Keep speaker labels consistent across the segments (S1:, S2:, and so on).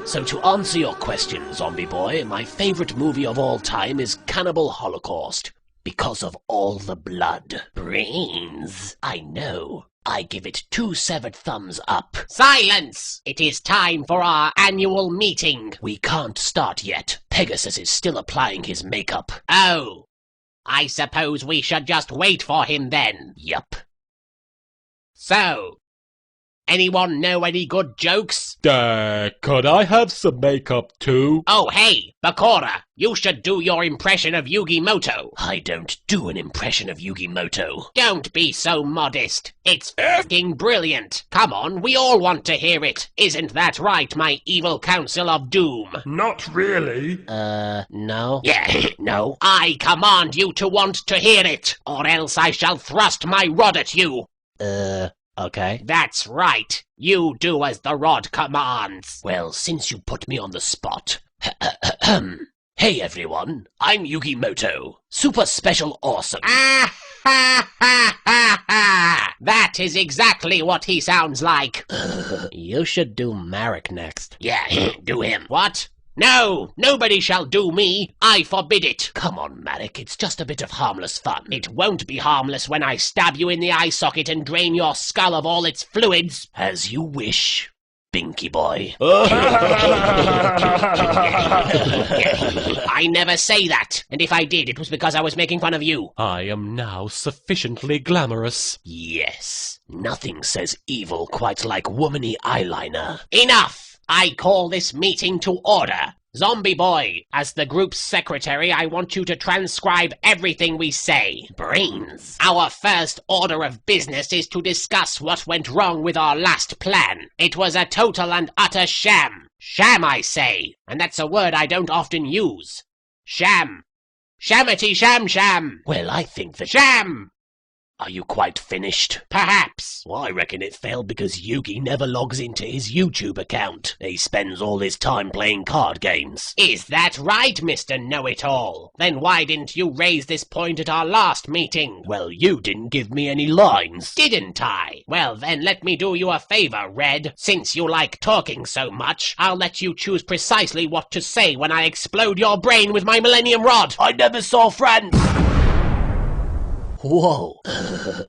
S1: So to answer your question, Zombie Boy, my favorite movie of all time is Cannibal Holocaust. Because of all the blood. Brains. I know. I give it 2 severed thumbs up.
S2: Silence! It is time for our annual meeting.
S1: We can't start yet. Pegasus is still applying his makeup.
S2: Oh. I suppose we should just wait for him then.
S1: Yup.
S2: So, anyone know any good jokes?
S3: Could I have some makeup too?
S2: Oh, hey, Bakura, you should do your impression of Yugimoto.
S1: I don't do an impression of Yugimoto.
S2: Don't be so modest. It's f***ing brilliant. Come on, we all want to hear it. Isn't that right, my evil council of doom?
S4: Not really.
S1: No.
S2: Yeah, no. I command you to want to hear it, or else I shall thrust my rod at you.
S1: Okay.
S2: That's right. You do as the rod commands.
S1: Well, since you put me on the spot. Hey everyone, I'm Yugimoto. Super special awesome.
S2: Ah ha ha ha ha! That is exactly what he sounds like.
S1: You should do Mariks next.
S2: Yeah, do him. What? No, nobody shall do me. I forbid it.
S1: Come on, Mariks, it's just a bit of harmless fun.
S2: It won't be harmless when I stab you in the eye socket and drain your skull of all its fluids.
S1: As you wish, Binky Boy.
S2: I never say that, and if I did, it was because I was making fun of you.
S3: I am now sufficiently glamorous.
S1: Yes, nothing says evil quite like womany eyeliner.
S2: Enough! I call this meeting to order. Zombie Boy, as the group's secretary, I want you to transcribe everything we say.
S1: Brains.
S2: Our first order of business is to discuss what went wrong with our last plan. It was a total and utter sham. Sham, I say, and that's a word I don't often use. Sham. Shamity sham sham.
S1: Well, I think that...
S2: Sham!
S1: Are you quite finished?
S2: Perhaps.
S1: Well, I reckon it failed because Yugi never logs into his YouTube account. He spends all his time playing card games.
S2: Is that right, Mr. Know-It-All? Then why didn't you raise this point at our last meeting?
S1: Well, you didn't give me any lines.
S2: Didn't I? Well, then let me do you a favor, Red. Since you like talking so much, I'll let you choose precisely what to say when I explode your brain with my Millennium Rod.
S1: I never saw friends! Whoa,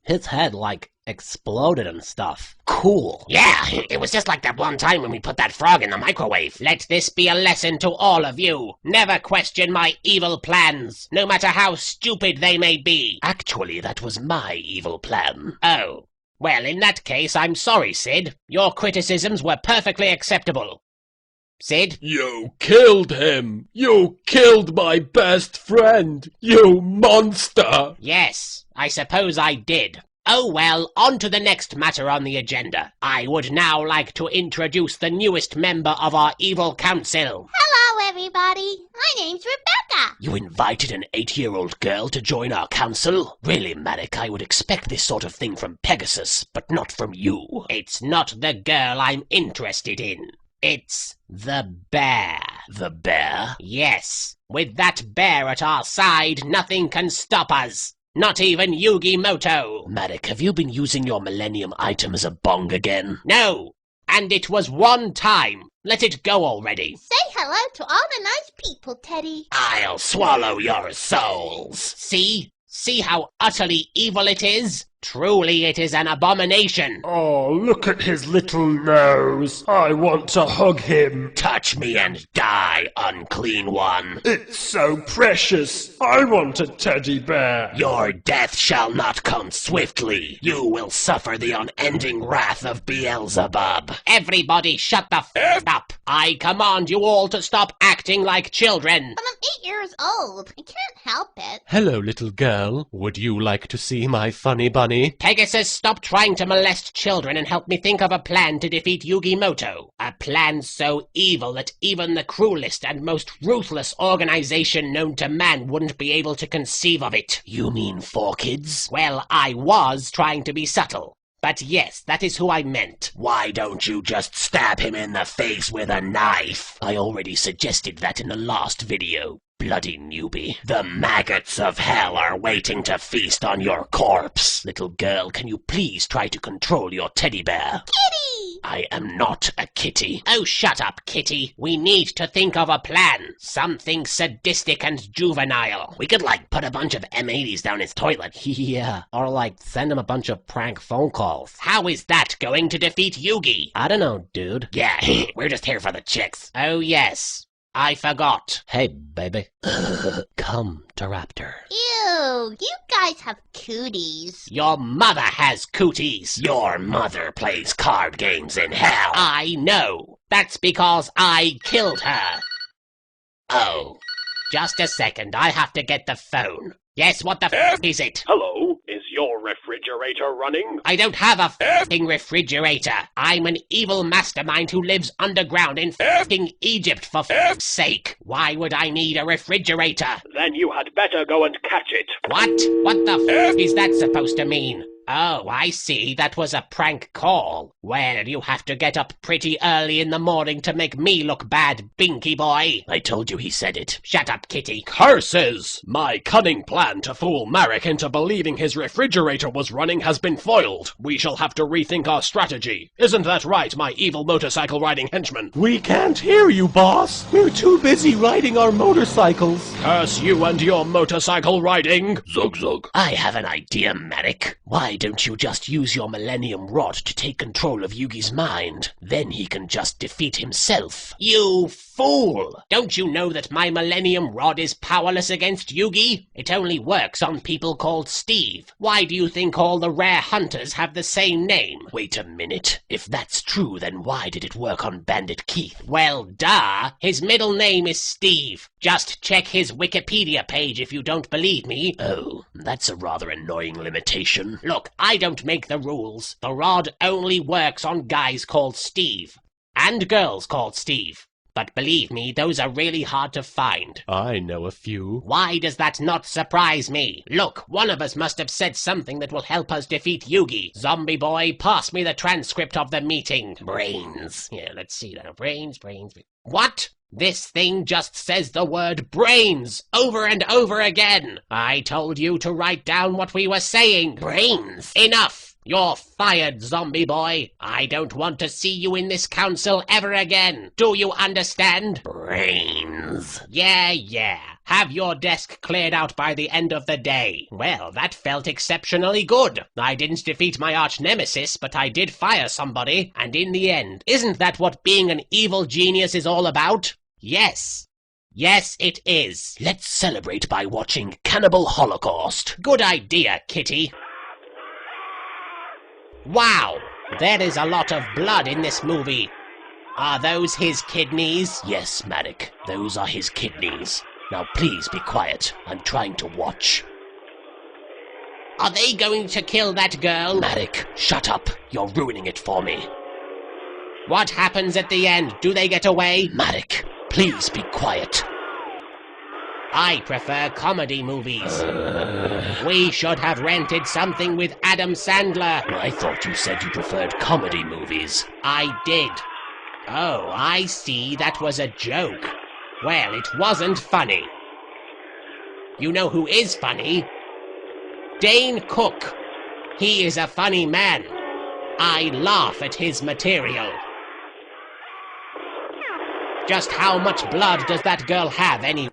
S1: his head, like, exploded and stuff. Cool.
S2: Yeah, it was just like that one time when we put that frog in the microwave. Let this be a lesson to all of you. Never question my evil plans, no matter how stupid they may be.
S1: Actually, that was my evil plan.
S2: Oh. Well, in that case, I'm sorry, Sid. Your criticisms were perfectly acceptable. Sid?
S3: You killed him! You killed my best friend! You monster!
S2: Yes, I suppose I did. Oh well, on to the next matter on the agenda. I would now like to introduce the newest member of our evil council.
S5: Hello, everybody. My name's Rebecca.
S1: You invited an 8-year-old girl to join our council? Really, Mariks, I would expect this sort of thing from Pegasus, but not from you.
S2: It's not the girl I'm interested in. It's the bear.
S1: The bear?
S2: Yes. With that bear at our side, nothing can stop us. Not even Yugimoto.
S1: Mariks, have you been using your Millennium item as a bong again?
S2: No. And it was one time. Let it go already.
S5: Say hello to all the nice people, Teddy.
S1: I'll swallow your souls.
S2: See? See how utterly evil it is? Truly it is an abomination.
S4: Oh, look at his little nose. I want to hug him.
S1: Touch me and die, unclean one.
S4: It's so precious. I want a teddy bear.
S1: Your death shall not come swiftly. You will suffer the unending wrath of Beelzebub.
S2: Everybody shut the f*** up. I command you all to stop acting like children.
S5: But I'm 8 years old. I can't help it.
S3: Hello, little girl. Would you like to see my funny bunny?
S2: Pegasus, stop trying to molest children and help me think of a plan to defeat Yugimoto. A plan so evil that even the cruelest and most ruthless organization known to man wouldn't be able to conceive of it.
S1: You mean 4Kids?
S2: Well, I was trying to be subtle. But yes, that is who I meant.
S1: Why don't you just stab him in the face with a knife? I already suggested that in the last video. Bloody newbie. The maggots of hell are waiting to feast on your corpse. Little girl, can you please try to control your teddy bear?
S5: Kitty!
S1: I am not a kitty.
S2: Oh, shut up, Kitty. We need to think of a plan. Something sadistic and juvenile.
S1: We could, put a bunch of M80s down his toilet.
S2: Yeah, or send him a bunch of prank phone calls. How is that going to defeat Yugi?
S1: I don't know, dude.
S2: Yeah, we're just here for the chicks. Oh, yes. I forgot.
S1: Hey, baby. Come to Raptor.
S5: Ew, you guys have cooties.
S2: Your mother has cooties.
S1: Your mother plays card games in hell.
S2: I know. That's because I killed her.
S1: Oh.
S2: Just a second, I have to get the phone. Yes, what the f*** is it?
S3: Hello, is your refrigerator running?
S2: I don't have a f***ing refrigerator. I'm an evil mastermind who lives underground in f***ing Egypt, for f***'s sake. Why would I need a refrigerator?
S3: Then you had better go and catch it.
S2: What? What the f*** is that supposed to mean? Oh, I see. That was a prank call. Well, you have to get up pretty early in the morning to make me look bad, Binky boy.
S1: I told you he said it.
S2: Shut up, Kitty.
S3: Curses! My cunning plan to fool Marik into believing his refrigerator was running has been foiled. We shall have to rethink our strategy. Isn't that right, my evil motorcycle riding henchman?
S4: We can't hear you, boss. We're too busy riding our motorcycles.
S3: Curse you and your motorcycle riding!
S1: Zug zug. I have an idea, Marik. Why don't you just use your Millennium Rod to take control of Yugi's mind? Then he can just defeat himself.
S2: You fool! Don't you know that my Millennium Rod is powerless against Yugi? It only works on people called Steve. Why do you think all the rare hunters have the same name?
S1: Wait a minute. If that's true, then why did it work on Bandit Keith?
S2: Well, duh. His middle name is Steve. Just check his Wikipedia page if you don't believe me.
S1: Oh, that's a rather annoying limitation.
S2: Look, I don't make the rules. The rod only works on guys called Steve. And girls called Steve. But believe me, those are really hard to find.
S4: I know a few.
S2: Why does that not surprise me? Look, one of us must have said something that will help us defeat Yugi. Zombie boy, pass me the transcript of the meeting.
S1: Brains.
S2: Yeah, let's see now. Brains. What? This thing just says the word brains over and over again. I told you to write down what we were saying.
S1: Brains.
S2: Enough. You're fired, zombie boy. I don't want to see you in this council ever again. Do you understand?
S1: Brains.
S2: Yeah. Have your desk cleared out by the end of the day. Well, that felt exceptionally good. I didn't defeat my arch nemesis, but I did fire somebody, and in the end, isn't that what being an evil genius is all about? Yes. Yes, it is.
S1: Let's celebrate by watching Cannibal Holocaust.
S2: Good idea, Kitty. Wow, there is a lot of blood in this movie. Are those his kidneys?
S1: Yes, Marik, those are his kidneys. Now please be quiet. I'm trying to watch.
S2: Are they going to kill that girl?
S1: Marik, shut up. You're ruining it for me.
S2: What happens at the end? Do they get away?
S1: Marik, please be quiet.
S2: I prefer comedy movies. We should have rented something with Adam Sandler.
S1: I thought you said you preferred comedy movies.
S2: I did. Oh, I see. That was a joke. Well, it wasn't funny. You know who is funny? Dane Cook. He is a funny man. I laugh at his material. Just how much blood does that girl have anyway?